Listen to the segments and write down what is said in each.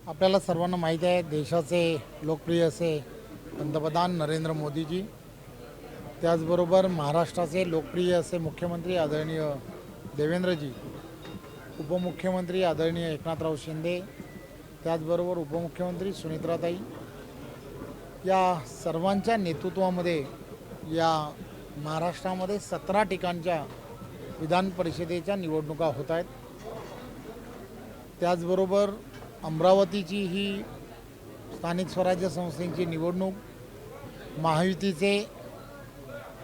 आपल्याला सर्वांना माहीत आहे देशाचे लोकप्रिय असे पंतप्रधान नरेंद्र मोदीजी, त्याचबरोबर महाराष्ट्राचे लोकप्रिय असे मुख्यमंत्री आदरणीय देवेंद्रजी, उपमुख्यमंत्री आदरणीय एकनाथराव शिंदे, त्याचबरोबर उपमुख्यमंत्री सुनेत्राताई, या सर्वांच्या नेतृत्वामध्ये या महाराष्ट्रामध्ये 17 ठिकाणच्या विधान परिषदेच्या निवडणुका होत आहेत। त्याचबरोबर अमरावतीची ही स्थानिक स्वराज्य संस्थेची निवडणूक महायुतीचे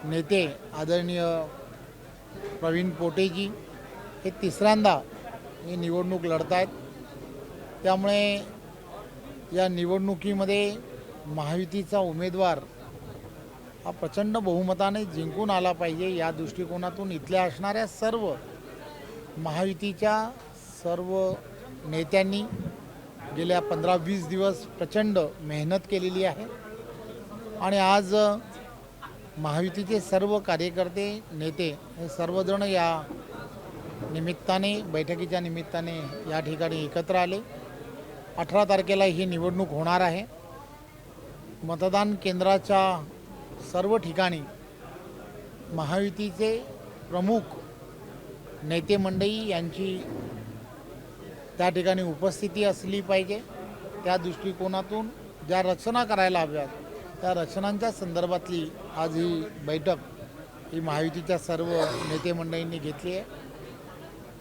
नेते आदरणीय प्रवीण पोटेजी हे तिसऱ्यांदा ही निवडणूक लढत आहेत। त्यामुळे या निवडणुकीमध्ये महायुतीचा उमेदवार हा प्रचंड बहुमताने जिंकून आला पाहिजे, या दृष्टिकोनातून इथल्या असणाऱ्या सर्व महायुतीच्या सर्व नेत्यांनी गेल्या 15-20 दिवस प्रचंड मेहनत केलेली आहे आणि आज महायुतीचे सर्व कार्यकर्ते नेते हे सर्वजण या निमित्ताने बैठकीच्या निमित्ताने या ठिकाणी एकत्र आले। 18 तारखेला ही निवडणूक होणार आहे। मतदान केंद्राच्या सर्व ठिकाणी महायुतीचे प्रमुख नेते मंडळी यांची त्या ठिकाणी उपस्थिती असली पाहिजे। त्या दृष्टिकोनातून ज्या रचना करायला हव्यात त्या रचनांच्या संदर्भातली आज ही बैठक ही महायुतीच्या सर्व नेते मंडळींनी घेतली आहे।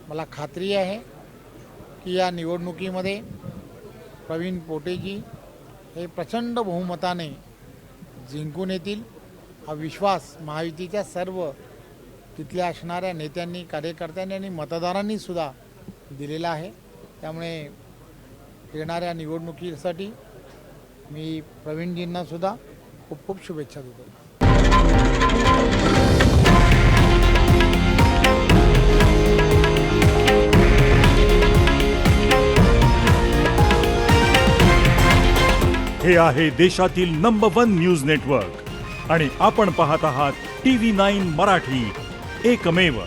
मला खात्री आहे की या निवडणुकीमध्ये प्रवीण पोटेजी हे प्रचंड बहुमताने जिंकून येतील, हा विश्वास महायुतीच्या सर्व तिथल्या असणाऱ्या नेत्यांनी, कार्यकर्त्यांनी आणि मतदारांनी सुद्धा दिलेला आहे। त्यामुळे येणाऱ्या निवडणुकीसाठी मी प्रवीणजींना सुद्धा खूप खूप शुभेच्छा देतो। हे आहे देशातील नंबर 1 न्यूज नेटवर्क आणि आपण पाहत आहात TV9 मराठी, एकमेव।